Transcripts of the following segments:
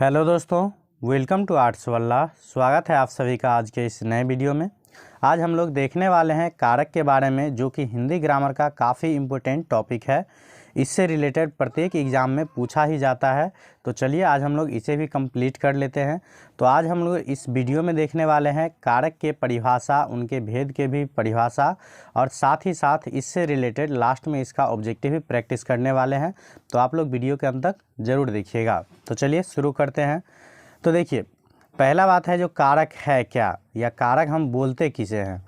Hello दोस्तों, welcome to arts वल्ला। स्वागत है आप सभी का आज के इस नए वीडियो में। आज हम लोग देखने वाले हैं कारक के बारे में, जो कि हिंदी ग्रामर का काफ़ी इम्पोर्टेंट टॉपिक है। इससे रिलेटेड प्रत्येक एग्ज़ाम में पूछा ही जाता है। तो चलिए आज हम लोग इसे भी कंप्लीट कर लेते हैं। तो आज हम लोग इस वीडियो में देखने वाले हैं कारक के परिभाषा, उनके भेद के भी परिभाषा, और साथ ही साथ इससे रिलेटेड लास्ट में इसका ऑब्जेक्टिव भी प्रैक्टिस करने वाले हैं। तो आप लोग वीडियो के अंत तक ज़रूर देखिएगा। तो चलिए शुरू करते हैं। तो देखिए, पहला बात है जो कारक है क्या, या कारक हम बोलते किसे हैं।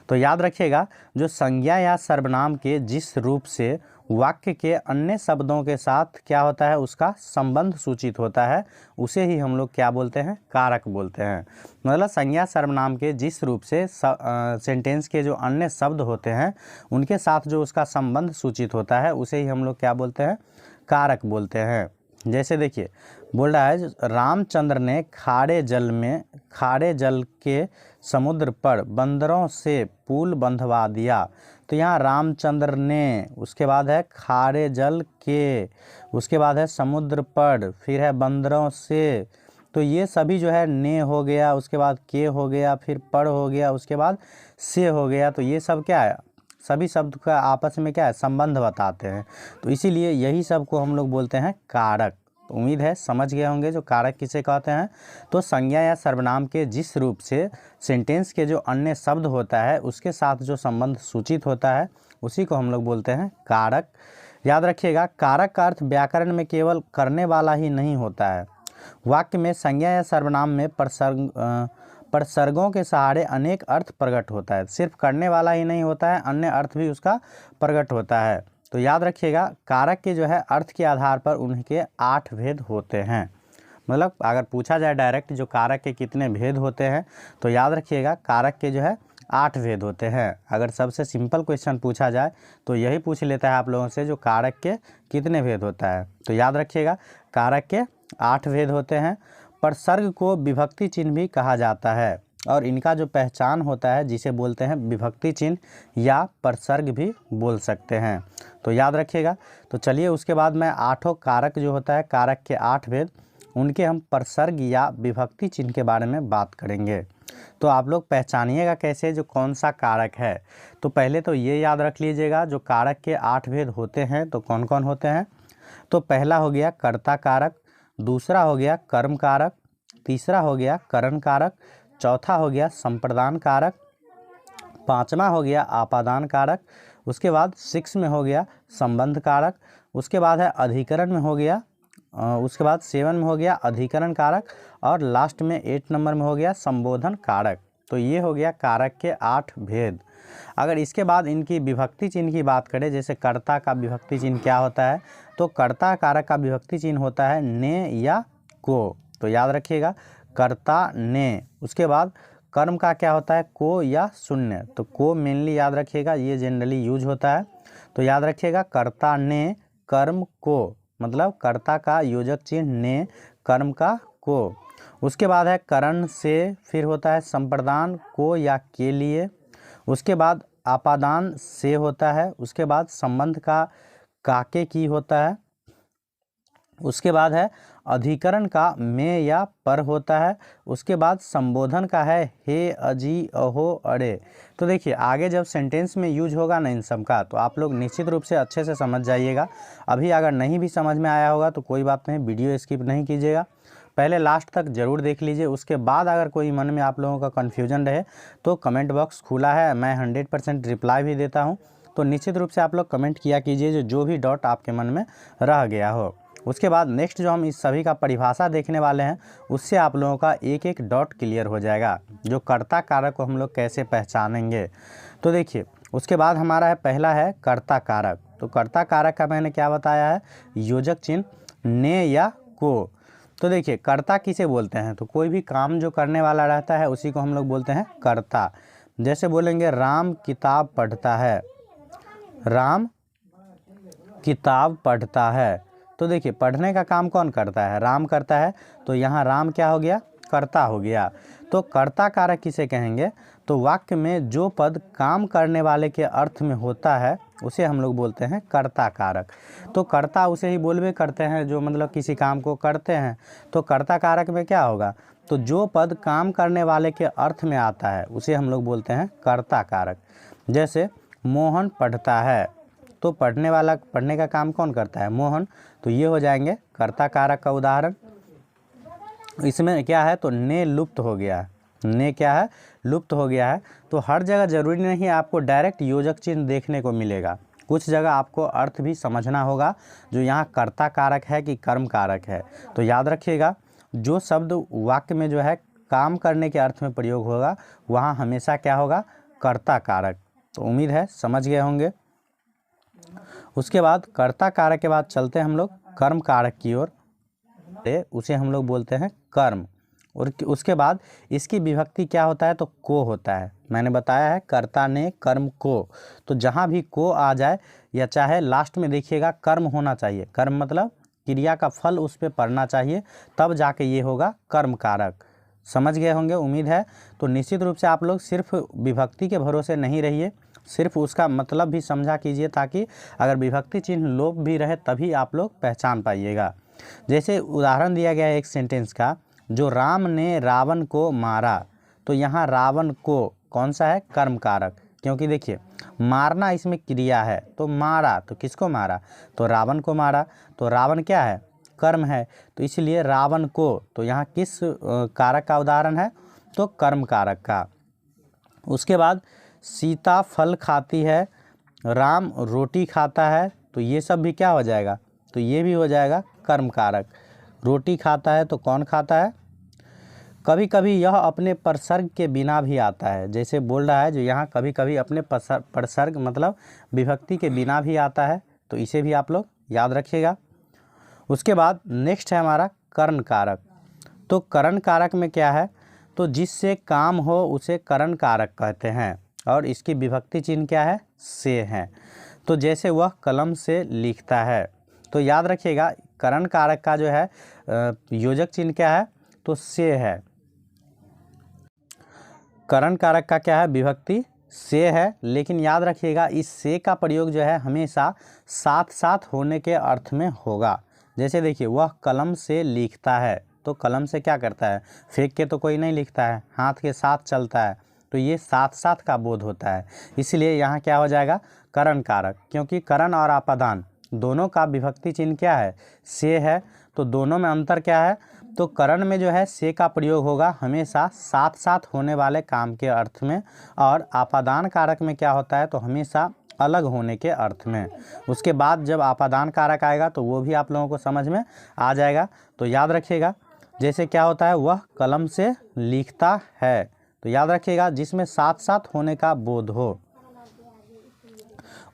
तो याद रखिएगा, जो संज्ञा या सर्वनाम के जिस रूप से वाक्य के अन्य शब्दों के साथ क्या होता है, उसका संबंध सूचित होता है, उसे ही हम लोग क्या बोलते हैं, कारक बोलते हैं। मतलब संज्ञा सर्वनाम के जिस रूप से सेंटेंस के जो अन्य शब्द होते हैं उनके साथ जो उसका संबंध सूचित होता है, उसे ही हम लोग क्या बोलते हैं, कारक बोलते हैं। जैसे देखिए, बोल रहा है रामचंद्र ने खारे जल के समुद्र पर बंदरों से पुल बंधवा दिया। तो यहाँ रामचंद्र ने, उसके बाद है खारे जल के, उसके बाद है समुद्र पर, फिर है बंदरों से। तो ये सभी जो है ने हो गया, उसके बाद के हो गया, फिर पर हो गया, उसके बाद से हो गया। तो ये सब क्या है, सभी शब्द का आपस में क्या है, संबंध बताते हैं। तो इसीलिए यही सब को हम लोग बोलते हैं कारक। तो उम्मीद है समझ गए होंगे जो कारक किसे कहते हैं। तो संज्ञा या सर्वनाम के जिस रूप से सेंटेंस के जो अन्य शब्द होता है उसके साथ जो संबंध सूचित होता है, उसी को हम लोग बोलते हैं कारक। याद रखिएगा, कारक का अर्थ व्याकरण में केवल करने वाला ही नहीं होता है। वाक्य में संज्ञा या सर्वनाम में प्रसर्गों के सहारे अनेक अर्थ प्रकट होता है। सिर्फ करने वाला ही नहीं होता है, अन्य अर्थ भी उसका प्रकट होता है। तो याद रखिएगा, कारक के जो है अर्थ के आधार पर उनके 8 भेद होते हैं। मतलब अगर पूछा जाए डायरेक्ट जो कारक के कितने भेद होते हैं, तो याद रखिएगा कारक के जो है 8 भेद होते हैं। अगर सबसे सिंपल क्वेश्चन पूछा जाए तो यही पूछ लेता है आप लोगों से, जो कारक के कितने भेद होता है। तो याद रखिएगा, कारक के 8 भेद होते हैं। प्रसर्ग को विभक्ति चिन्ह भी कहा जाता है, और इनका जो पहचान होता है जिसे बोलते हैं विभक्ति चिन्ह या प्रसर्ग भी बोल सकते हैं। तो याद रखिएगा। तो चलिए उसके बाद मैं 8 कारक जो होता है, कारक के 8 भेद, उनके हम प्रसर्ग या विभक्ति चिन्ह के बारे में बात करेंगे। तो आप लोग पहचानिएगा कैसे जो कौन सा कारक है। तो पहले तो ये याद रख लीजिएगा, जो कारक के 8 भेद होते हैं तो कौन कौन होते हैं। तो पहला हो गया कर्ता कारक, दूसरा हो गया कर्म कारक, तीसरा हो गया करण कारक, चौथा हो गया संप्रदान कारक, पांचवा हो गया आपादान कारक, उसके बाद 6 में हो गया संबंध कारक, उसके बाद है अधिकरण में हो गया, उसके बाद 7 में हो गया अधिकरण कारक, और लास्ट में 8 नंबर में हो गया संबोधन कारक। तो ये हो गया कारक के 8 भेद। अगर इसके बाद इनकी विभक्ति चिन्ह की बात करें, जैसे कर्ता का विभक्ति चिन्ह क्या होता है, तो कर्ता कारक का विभक्ति चिन्ह होता है ने या को। तो याद रखिएगा, कर्ता ने। उसके बाद कर्म का क्या होता है, को या शून्य। तो को मेनली याद रखिएगा, ये जनरली यूज होता है। तो याद रखिएगा, कर्ता ने कर्म को, मतलब कर्ता का योजक चिन्ह ने, कर्म का को। उसके बाद है करण से, फिर होता है संप्रदान को या के लिए। उसके बाद आपादान से होता है। उसके बाद संबंध का काके की होता है। उसके बाद है अधिकरण का में या पर होता है। उसके बाद संबोधन का है हे, अजी, अहो, अरे। तो देखिए, आगे जब सेंटेंस में यूज होगा ना इन सब का, तो आप लोग निश्चित रूप से अच्छे से समझ जाइएगा। अभी अगर नहीं भी समझ में आया होगा तो कोई बात नहीं, वीडियो स्किप नहीं कीजिएगा, पहले लास्ट तक ज़रूर देख लीजिए। उसके बाद अगर कोई मन में आप लोगों का कन्फ्यूजन रहे तो कमेंट बॉक्स खुला है, मैं 100% रिप्लाई भी देता हूँ। तो निश्चित रूप से आप लोग कमेंट किया कीजिए जो भी डाउट आपके मन में रह गया हो। उसके बाद नेक्स्ट जो हम इस सभी का परिभाषा देखने वाले हैं, उससे आप लोगों का एक एक डॉट क्लियर हो जाएगा, जो कर्ता कारक को हम लोग कैसे पहचानेंगे। तो देखिए, उसके बाद हमारा है पहला है कर्ता कारक। तो कर्ता कारक का मैंने क्या बताया है, योजक चिन्ह ने या को। तो देखिए, कर्ता किसे बोलते हैं, तो कोई भी काम जो करने वाला रहता है उसी को हम लोग बोलते हैं कर्ता। जैसे बोलेंगे राम किताब पढ़ता है, राम किताब पढ़ता है। तो देखिए, पढ़ने का काम कौन करता है, राम करता है। तो यहाँ राम क्या हो गया, कर्ता हो गया। तो कर्ता कारक किसे कहेंगे, तो वाक्य में जो पद काम करने वाले के अर्थ में होता है उसे हम लोग बोलते हैं कर्ता कारक। तो कर्ता उसे ही बोलबे करते हैं जो मतलब किसी काम को करते हैं। तो कर्ता कारक में क्या होगा, तो जो पद काम करने वाले के अर्थ में आता है उसे हम लोग बोलते हैं कर्ता कारक। जैसे मोहन पढ़ता है, तो पढ़ने वाला, पढ़ने का काम कौन करता है, मोहन, तो ये हो जाएंगे कर्ता कारक का उदाहरण। इसमें क्या है, तो ने लुप्त हो गया है, ने क्या है, लुप्त हो गया है। तो हर जगह ज़रूरी नहीं है आपको डायरेक्ट योजक चिन्ह देखने को मिलेगा, कुछ जगह आपको अर्थ भी समझना होगा जो यहाँ कर्ता कारक है कि कर्म कारक है। तो याद रखिएगा, जो शब्द वाक्य में जो है काम करने के अर्थ में प्रयोग होगा वहाँ हमेशा क्या होगा, कर्ता कारक। तो उम्मीद है समझ गए होंगे। उसके बाद कर्ता कारक के बाद चलते हैं हम लोग कर्म कारक की ओर, उसे हम लोग बोलते हैं कर्म। और उसके बाद इसकी विभक्ति क्या होता है, तो को होता है। मैंने बताया है कर्ता ने कर्म को, तो जहाँ भी को आ जाए या चाहे लास्ट में देखिएगा कर्म होना चाहिए, कर्म मतलब क्रिया का फल उस पर पड़ना चाहिए, तब जाके ये होगा कर्म कारक। समझ गए होंगे उम्मीद है। तो निश्चित रूप से आप लोग सिर्फ विभक्ति के भरोसे नहीं रहिए, सिर्फ उसका मतलब भी समझा कीजिए, ताकि अगर विभक्ति चिन्ह लोप भी रहे तभी आप लोग पहचान पाइएगा। जैसे उदाहरण दिया गया है एक सेंटेंस का, जो राम ने रावण को मारा, तो यहाँ रावण को कौन सा है, कर्म कारक, क्योंकि देखिए मारना इसमें क्रिया है, तो मारा, तो किसको मारा, तो रावण को मारा, तो रावण क्या है, कर्म है, तो इसलिए रावण को, तो यहाँ किस कारक का उदाहरण है, तो कर्म कारक का। उसके बाद सीता फल खाती है, राम रोटी खाता है, तो ये सब भी क्या हो जाएगा, तो ये भी हो जाएगा कर्म कारक। रोटी खाता है तो कौन खाता है, कभी कभी यह अपने परसर्ग के बिना भी आता है, जैसे बोल रहा है जो यहाँ कभी कभी अपने परसर्ग मतलब विभक्ति के बिना भी आता है, तो इसे भी आप लोग याद रखिएगा। उसके बाद नेक्स्ट है हमारा करण कारक। तो करण कारक में क्या है, तो जिससे काम हो उसे करण कारक कहते हैं, और इसकी विभक्ति चिन्ह क्या है, से है। तो जैसे वह कलम से लिखता है, तो याद रखिएगा करण कारक का जो है योजक चिन्ह क्या है, तो से है। करण कारक का क्या है, विभक्ति से है, लेकिन याद रखिएगा इस से का प्रयोग जो है हमेशा साथ साथ होने के अर्थ में होगा। जैसे देखिए वह कलम से लिखता है, तो कलम से क्या करता है, फेंक के तो कोई नहीं लिखता है, हाथ के साथ चलता है, तो ये साथ साथ का बोध होता है, इसलिए यहाँ क्या हो जाएगा, करण कारक। क्योंकि करण और आपादान दोनों का विभक्ति चिन्ह क्या है, से है, तो दोनों में अंतर क्या है, तो करण में जो है से का प्रयोग होगा हमेशा साथ साथ होने वाले काम के अर्थ में, और आपादान कारक में क्या होता है, तो हमेशा अलग होने के अर्थ में। उसके बाद जब आपादान कारक आएगा तो वो भी आप लोगों को समझ में आ जाएगा, तो याद रखिएगा। जैसे क्या होता है, वह कलम से लिखता है, तो याद रखिएगा जिसमें साथ साथ होने का बोध हो।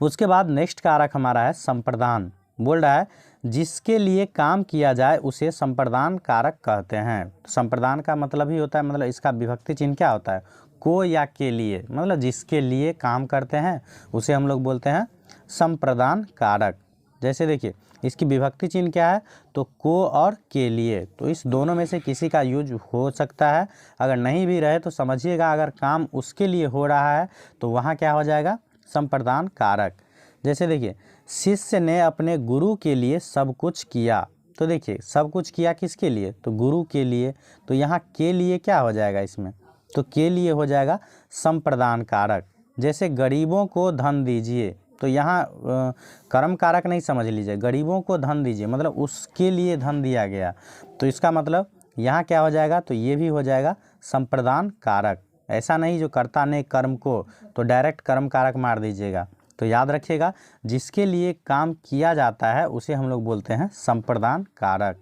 उसके बाद नेक्स्ट कारक हमारा है संप्रदान। बोल रहा है जिसके लिए काम किया जाए उसे संप्रदान कारक कहते हैं। संप्रदान का मतलब ही होता है, मतलब इसका विभक्ति चिन्ह क्या होता है, को या के लिए, मतलब जिसके लिए काम करते हैं उसे हम लोग बोलते हैं संप्रदान कारक। जैसे देखिए इसकी विभक्ति चिन्ह क्या है, तो को और के लिए, तो इस दोनों में से किसी का यूज हो सकता है। अगर नहीं भी रहे तो समझिएगा अगर काम उसके लिए हो रहा है तो वहाँ क्या हो जाएगा, संप्रदान कारक। जैसे देखिए शिष्य ने अपने गुरु के लिए सब कुछ किया, तो देखिए सब कुछ किया किसके लिए, तो गुरु के लिए, तो यहाँ के लिए क्या हो जाएगा इसमें, तो के लिए हो जाएगा संप्रदान कारक। जैसे गरीबों को धन दीजिए, तो यहाँ कर्म कारक नहीं समझ लीजिए, गरीबों को धन दीजिए मतलब उसके लिए धन दिया गया, तो इसका मतलब यहाँ क्या हो जाएगा, तो ये भी हो जाएगा संप्रदान कारक। ऐसा नहीं जो कर्ता ने कर्म को तो डायरेक्ट कर्म कारक मार दीजिएगा। तो याद रखिएगा जिसके लिए काम किया जाता है उसे हम लोग बोलते हैं संप्रदान कारक।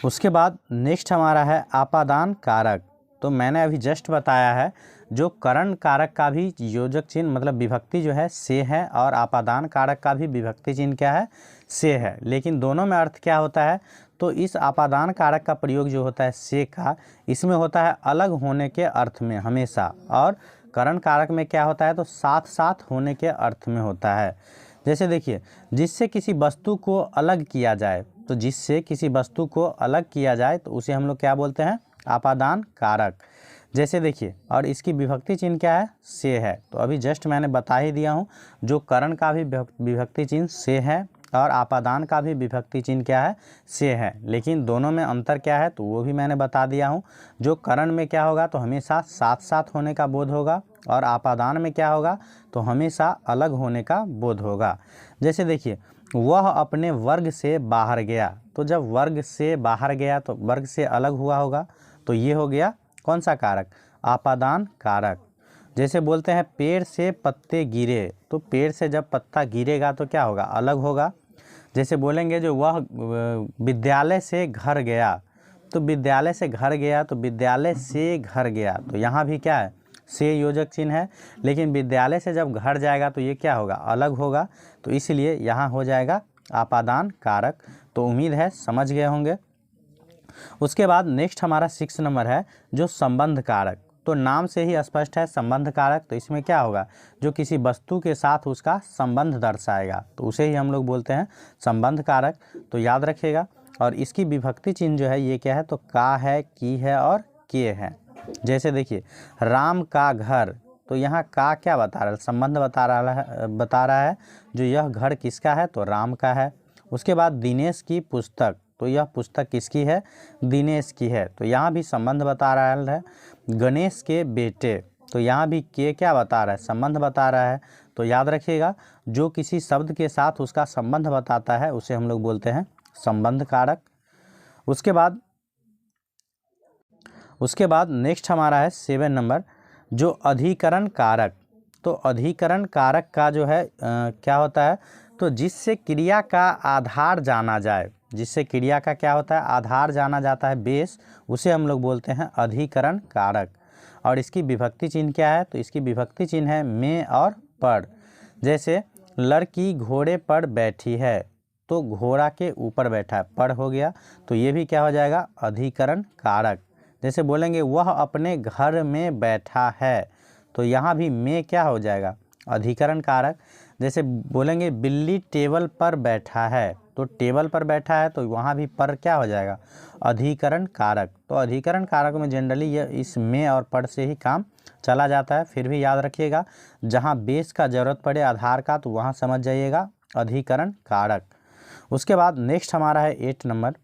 उसके बाद नेक्स्ट हमारा है आपादान कारक। तो मैंने अभी जस्ट बताया है जो करण कारक का भी योजक चिन्ह मतलब विभक्ति जो है से है, और आपादान कारक का भी विभक्ति चिन्ह क्या है, से है, लेकिन दोनों में अर्थ क्या होता है, तो इस आपादान कारक का प्रयोग जो होता है से का, इसमें होता है अलग होने के अर्थ में हमेशा, और करण कारक में क्या होता है, तो साथ साथ होने के अर्थ में होता है। जैसे देखिए जिससे किसी वस्तु को अलग किया जाए, तो जिससे किसी वस्तु को अलग किया जाए तो उसे हम लोग क्या बोलते हैं, आपादान कारक। जैसे देखिए, और इसकी विभक्ति चिन्ह क्या है, से है। तो अभी जस्ट मैंने बता ही दिया हूँ, जो करण का भी विभक्ति चिन्ह से है और आपादान का भी विभक्ति चिन्ह क्या है, से है। लेकिन दोनों में अंतर क्या है तो वो भी मैंने बता दिया हूँ। जो करण में क्या होगा तो हमेशा साथ साथ होने का बोध होगा, और आपादान में क्या होगा तो हमेशा अलग होने का बोध होगा। जैसे देखिए, वह अपने वर्ग से बाहर गया, तो जब वर्ग से बाहर गया तो वर्ग से अलग हुआ होगा, तो ये हो गया कौन सा कारक, आपादान कारक। जैसे बोलते हैं पेड़ से पत्ते गिरे, तो पेड़ से जब पत्ता गिरेगा तो क्या होगा, अलग होगा। जैसे बोलेंगे जो वह विद्यालय से घर गया, तो विद्यालय से घर गया तो विद्यालय से घर गया, तो यहाँ भी क्या है, से योजक चिन्ह है। लेकिन विद्यालय से जब घर जाएगा तो ये क्या होगा, अलग होगा, तो इसलिए यहाँ हो जाएगा आपादान कारक। तो उम्मीद है समझ गए होंगे। उसके बाद नेक्स्ट हमारा 6 नंबर है जो संबंध कारक। तो नाम से ही स्पष्ट है संबंध कारक, तो इसमें क्या होगा, जो किसी वस्तु के साथ उसका संबंध दर्शाएगा, तो उसे ही हम लोग बोलते हैं संबंध कारक। तो याद रखिएगा। और इसकी विभक्ति चिन्ह जो है ये क्या है, तो का है, की है और के है। जैसे देखिए, राम का घर, तो यहाँ का क्या बता रहा है, संबंध बता रहा है जो यह घर किसका है, तो राम का है। उसके बाद दिनेश की पुस्तक, तो यह पुस्तक किसकी है, दिनेश की है, तो यहाँ भी संबंध बता रहा है। गणेश के बेटे, तो यहाँ भी के क्या बता रहा है, संबंध बता रहा है। तो याद रखिएगा, जो किसी शब्द के साथ उसका संबंध बताता है उसे हम लोग बोलते हैं संबंध कारक। उसके बाद नेक्स्ट हमारा है 7 नंबर जो अधिकरण कारक। तो अधिकरण कारक का जो है क्या होता है, तो जिससे क्रिया का आधार जाना जाए, जिससे क्रिया का क्या होता है, आधार जाना जाता है, बेस, उसे हम लोग बोलते हैं अधिकरण कारक। और इसकी विभक्ति चिन्ह क्या है, तो इसकी विभक्ति चिन्ह है में और पर। जैसे लड़की घोड़े पर बैठी है, तो घोड़ा के ऊपर बैठा है, पर हो गया, तो ये भी क्या हो जाएगा, अधिकरण कारक। जैसे बोलेंगे वह अपने घर में बैठा है, तो यहाँ भी में क्या हो जाएगा, अधिकरण कारक। जैसे बोलेंगे बिल्ली टेबल पर बैठा है, तो टेबल पर बैठा है, तो वहाँ भी पर क्या हो जाएगा, अधिकरण कारक। तो अधिकरण कारक में जनरली ये इस में और पर से ही काम चला जाता है। फिर भी याद रखिएगा, जहाँ बेस का ज़रूरत पड़े आधार का, तो वहाँ समझ जाइएगा अधिकरण कारक। उसके बाद नेक्स्ट हमारा है 8 नंबर।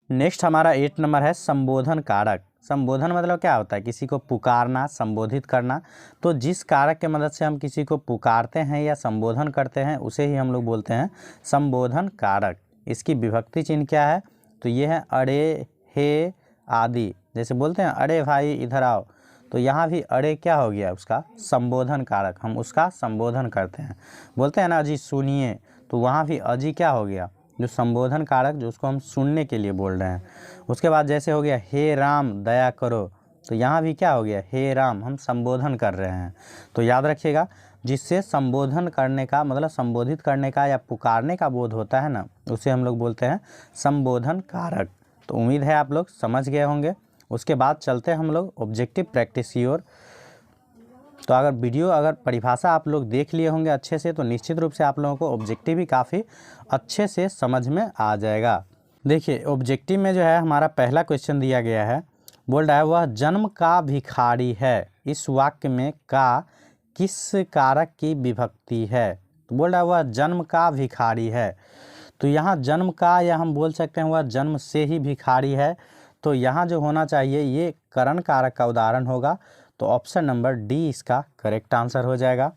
नेक्स्ट हमारा 8 नंबर है संबोधन कारक। संबोधन मतलब क्या होता है, किसी को पुकारना, संबोधित करना। तो जिस कारक के मदद से हम किसी को पुकारते हैं या संबोधन करते हैं उसे ही हम लोग बोलते हैं संबोधन कारक। इसकी विभक्ति चिन्ह क्या है, तो ये है अरे, हे आदि। जैसे बोलते हैं अरे भाई इधर आओ, तो यहाँ भी अरे क्या हो गया, उसका संबोधन कारक, हम उसका संबोधन करते हैं। बोलते हैं ना अजी सुनिए, तो वहाँ भी अजी क्या हो गया, जो संबोधन कारक, जो उसको हम सुनने के लिए बोल रहे हैं। उसके बाद जैसे हो गया हे राम दया करो, तो यहाँ भी क्या हो गया, हे राम, हम संबोधन कर रहे हैं। तो याद रखिएगा, जिससे संबोधन करने का मतलब संबोधित करने का या पुकारने का बोध होता है ना, उसे हम लोग बोलते हैं संबोधन कारक। तो उम्मीद है आप लोग समझ गए होंगे। उसके बाद चलते हैं हम लोग ऑब्जेक्टिव प्रैक्टिस की ओर। तो अगर परिभाषा आप लोग देख लिए होंगे अच्छे से, तो निश्चित रूप से आप लोगों को ऑब्जेक्टिव भी काफ़ी अच्छे से समझ में आ जाएगा। देखिए ऑब्जेक्टिव में जो है हमारा पहला क्वेश्चन दिया गया है, बोल रहा है वह जन्म का भिखारी है, इस वाक्य में का किस कारक की विभक्ति है। तो बोल रहा है वह जन्म का भिखारी है, तो यहाँ जन्म का, या हम बोल सकते हैं वह जन्म से ही भिखारी है, तो यहाँ जो होना चाहिए ये करण कारक का उदाहरण होगा। तो ऑप्शन नंबर डी इसका करेक्ट आंसर हो जाएगा।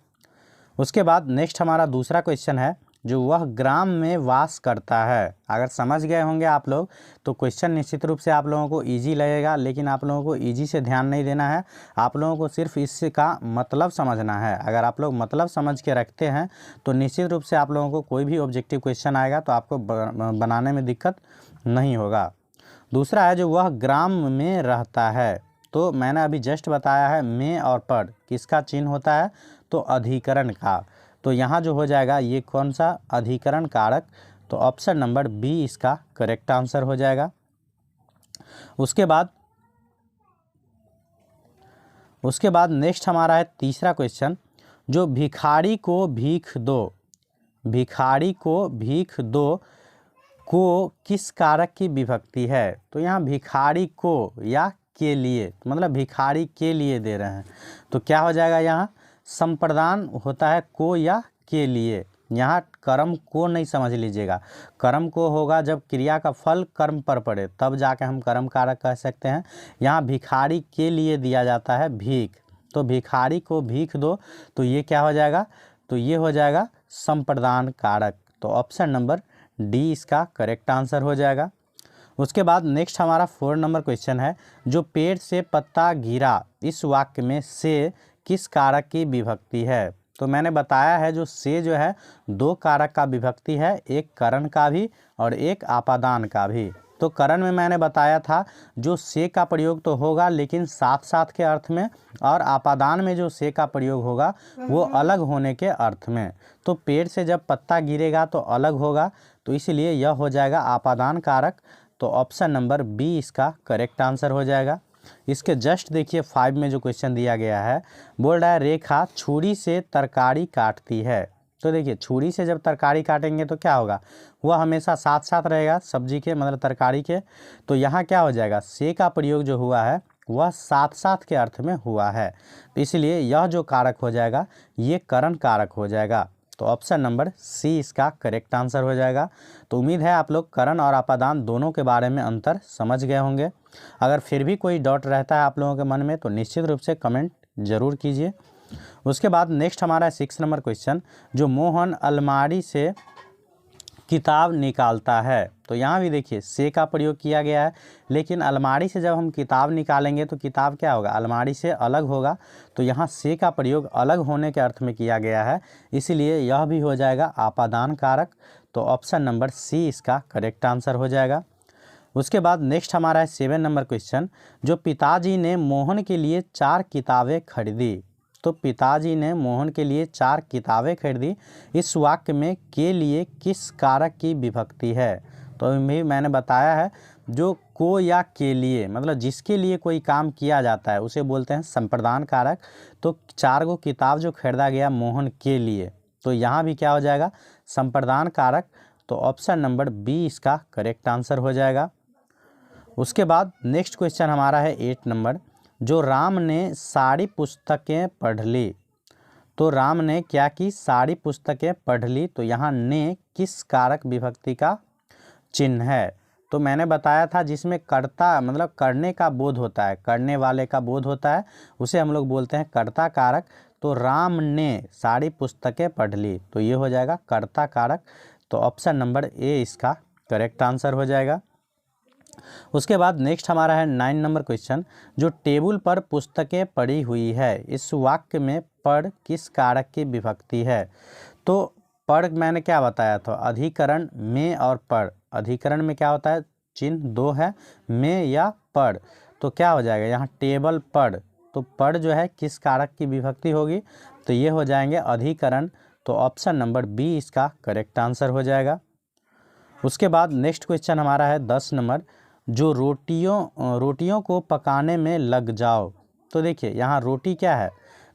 उसके बाद नेक्स्ट हमारा दूसरा क्वेश्चन है, जो वह ग्राम में वास करता है। अगर समझ गए होंगे आप लोग तो क्वेश्चन निश्चित रूप से आप लोगों को इजी लगेगा, लेकिन आप लोगों को इजी से ध्यान नहीं देना है, आप लोगों को सिर्फ इसका मतलब समझना है। अगर आप लोग मतलब समझ के रखते हैं तो निश्चित रूप से आप लोगों को कोई भी ऑब्जेक्टिव क्वेश्चन आएगा तो आपको बनाने में दिक्कत नहीं होगा। दूसरा है जो वह ग्राम में रहता है, तो मैंने अभी जस्ट बताया है में और पर किसका चिन्ह होता है, तो अधिकरण का। तो यहाँ जो हो जाएगा ये कौन सा, अधिकरण कारक। तो ऑप्शन नंबर बी इसका करेक्ट आंसर हो जाएगा। उसके बाद नेक्स्ट हमारा है तीसरा क्वेश्चन, जो भिखारी को भीख दो, भिखारी को भीख दो को किस कारक की विभक्ति है। तो यहाँ भिखारी को या के लिए, मतलब भिखारी के लिए दे रहे हैं। तो क्या हो जाएगा, यहाँ संप्रदान होता है को या के लिए। यहाँ कर्म को नहीं समझ लीजिएगा, कर्म को होगा जब क्रिया का फल कर्म पर पड़े, तब जाके हम कर्म कारक कह सकते हैं। यहाँ भिखारी के लिए दिया जाता है भीख, तो भिखारी को भीख दो, तो ये क्या हो जाएगा, तो ये हो जाएगा संप्रदान कारक। तो ऑप्शन नंबर डी इसका करेक्ट आंसर हो जाएगा। उसके बाद नेक्स्ट हमारा 4 नंबर क्वेश्चन है, जो पेड़ से पत्ता गिरा इस वाक्य में से किस कारक की विभक्ति है। तो मैंने बताया है जो से जो है 2 कारक का विभक्ति है, एक करण का भी और एक आपादान का भी। तो करण में मैंने बताया था जो से का प्रयोग तो होगा लेकिन साथ साथ के अर्थ में, और आपादान में जो से का प्रयोग होगा वो अलग होने के अर्थ में। तो पेड़ से जब पत्ता गिरेगा तो अलग होगा, तो इसलिए यह हो जाएगा आपादान कारक। तो ऑप्शन नंबर बी इसका करेक्ट आंसर हो जाएगा। इसके जस्ट देखिए 5 में जो क्वेश्चन दिया गया है, बोल रहा है रेखा छुरी से तरकारी काटती है। तो देखिए छुरी से जब तरकारी काटेंगे तो क्या होगा, वह हमेशा साथ साथ रहेगा सब्जी के, मतलब तरकारी के। तो यहाँ क्या हो जाएगा, से का प्रयोग जो हुआ है वह साथ साथ के अर्थ में हुआ है, तो इसलिए यह जो कारक हो जाएगा ये करण कारक हो जाएगा। तो ऑप्शन नंबर सी इसका करेक्ट आंसर हो जाएगा। तो उम्मीद है आप लोग करण और आपादान दोनों के बारे में अंतर समझ गए होंगे। अगर फिर भी कोई डाउट रहता है आप लोगों के मन में तो निश्चित रूप से कमेंट जरूर कीजिए। उसके बाद नेक्स्ट हमारा 6 नंबर क्वेश्चन, जो मोहन अलमारी से किताब निकालता है। तो यहाँ भी देखिए से का प्रयोग किया गया है, लेकिन अलमारी से जब हम किताब निकालेंगे तो किताब क्या होगा, अलमारी से अलग होगा। तो यहाँ से का प्रयोग अलग होने के अर्थ में किया गया है, इसीलिए यह भी हो जाएगा आपादान कारक। तो ऑप्शन नंबर सी इसका करेक्ट आंसर हो जाएगा। उसके बाद नेक्स्ट हमारा है 7 नंबर क्वेश्चन, जो पिताजी ने मोहन के लिए 4 किताबें खरीदी। तो पिताजी ने मोहन के लिए 4 किताबें खरीदी, इस वाक्य में के लिए किस कारक की विभक्ति है। तो भी मैंने बताया है जो को या के लिए, मतलब जिसके लिए कोई काम किया जाता है उसे बोलते हैं संप्रदान कारक। तो 4 गो किताब जो खरीदा गया मोहन के लिए, तो यहाँ भी क्या हो जाएगा संप्रदान कारक। तो ऑप्शन नंबर बी इसका करेक्ट आंसर हो जाएगा। उसके बाद नेक्स्ट क्वेश्चन हमारा है 8 नंबर, जो राम ने सारी पुस्तकें पढ़ ली। तो राम ने क्या की, सारी पुस्तकें पढ़ ली। तो यहाँ ने किस कारक विभक्ति का चिन्ह है। तो मैंने बताया था जिसमें कर्ता मतलब करने का बोध होता है, करने वाले का बोध होता है, उसे हम लोग बोलते हैं कर्ता कारक। तो राम ने सारी पुस्तकें पढ़ ली, तो ये हो जाएगा कर्ता कारक। तो ऑप्शन नंबर ए इसका करेक्ट आंसर हो जाएगा। उसके बाद नेक्स्ट हमारा है 9 नंबर क्वेश्चन, जो टेबल पर पुस्तकें पड़ी हुई है, इस वाक्य में पढ़ किस कारक की विभक्ति है। तो पढ़ मैंने क्या बताया था, अधिकरण में और पढ़, अधिकरण में क्या होता है चिन्ह 2 है, में या पढ़। तो क्या हो जाएगा यहाँ टेबल पढ़, तो पढ़ जो है किस कारक की विभक्ति होगी, तो ये हो जाएंगे अधिकरण। तो ऑप्शन नंबर बी इसका करेक्ट आंसर हो जाएगा। उसके बाद नेक्स्ट क्वेश्चन हमारा है 10 नंबर, जो रोटियों को पकाने में लग जाओ। तो देखिए यहाँ रोटी क्या है,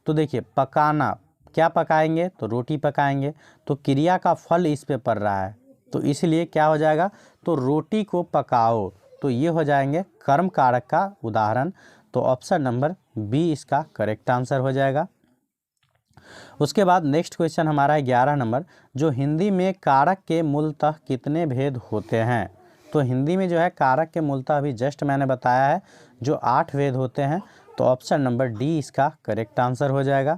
तो देखिए पकाना, क्या पकाएंगे तो रोटी पकाएंगे, तो क्रिया का फल इस पे पड़ रहा है, तो इसलिए क्या हो जाएगा, तो रोटी को पकाओ। तो ये हो जाएंगे कर्म कारक का उदाहरण। तो ऑप्शन नंबर बी इसका करेक्ट आंसर हो जाएगा। उसके बाद नेक्स्ट क्वेश्चन हमारा है 11 नंबर, जो हिंदी में कारक के मूलतः कितने भेद होते हैं। तो हिंदी में जो है कारक के मूलतः अभी जस्ट मैंने बताया है जो 8 भेद होते हैं। तो ऑप्शन नंबर डी इसका करेक्ट आंसर हो जाएगा।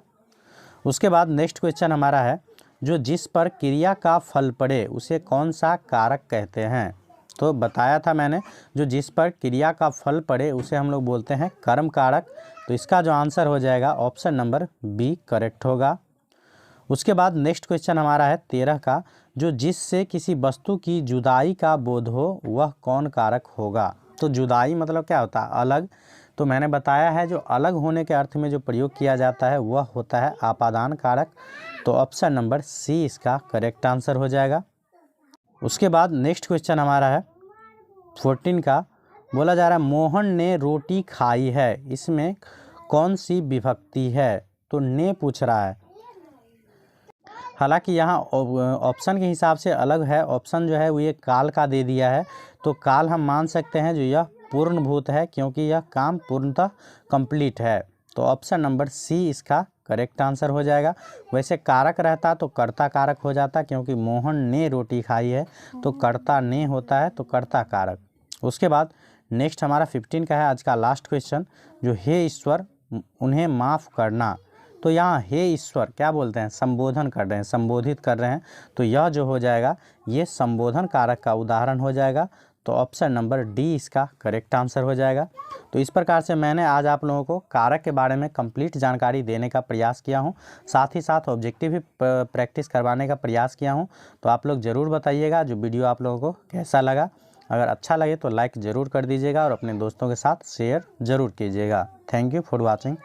उसके बाद नेक्स्ट क्वेश्चन हमारा है, जो जिस पर क्रिया का फल पड़े उसे कौन सा कारक कहते हैं। तो बताया था मैंने जो जिस पर क्रिया का फल पड़े उसे हम लोग बोलते हैं कर्म कारक। तो इसका जो आंसर हो जाएगा ऑप्शन नंबर बी करेक्ट होगा। उसके बाद नेक्स्ट क्वेश्चन हमारा है 13 का, जो जिससे किसी वस्तु की जुदाई का बोध हो वह कौन कारक होगा। तो जुदाई मतलब क्या होता है, अलग। तो मैंने बताया है जो अलग होने के अर्थ में जो प्रयोग किया जाता है वह होता है आपादान कारक। तो ऑप्शन नंबर सी इसका करेक्ट आंसर हो जाएगा। उसके बाद नेक्स्ट क्वेश्चन हमारा है 14 का, बोला जा रहा है मोहन ने रोटी खाई है, इसमें कौन सी विभक्ति है। तो ने पूछ रहा है, हालांकि यहाँ ऑप्शन के हिसाब से अलग है, ऑप्शन जो है वो ये काल का दे दिया है। तो काल हम मान सकते हैं जो यह पूर्णभूत है क्योंकि यह काम पूर्णतः कंप्लीट है। तो ऑप्शन नंबर सी इसका करेक्ट आंसर हो जाएगा। वैसे कारक रहता तो कर्ता कारक हो जाता, क्योंकि मोहन ने रोटी खाई है तो कर्ता ने होता है, तो कर्ता कारक। उसके बाद नेक्स्ट हमारा 15 का है आज का लास्ट क्वेश्चन, जो हे ईश्वर उन्हें माफ़ करना। तो यहाँ हे ईश्वर क्या बोलते हैं, संबोधन कर रहे हैं, संबोधित कर रहे हैं, तो यह जो हो जाएगा ये संबोधन कारक का उदाहरण हो जाएगा। तो ऑप्शन नंबर डी इसका करेक्ट आंसर हो जाएगा। तो इस प्रकार से मैंने आज आप लोगों को कारक के बारे में कंप्लीट जानकारी देने का प्रयास किया हूँ, साथ ही साथ ऑब्जेक्टिव भी प्रैक्टिस करवाने का प्रयास किया हूँ। तो आप लोग ज़रूर बताइएगा जो वीडियो आप लोगों को कैसा लगा। अगर अच्छा लगे तो लाइक ज़रूर कर दीजिएगा और अपने दोस्तों के साथ शेयर ज़रूर कीजिएगा। Thank you for watching.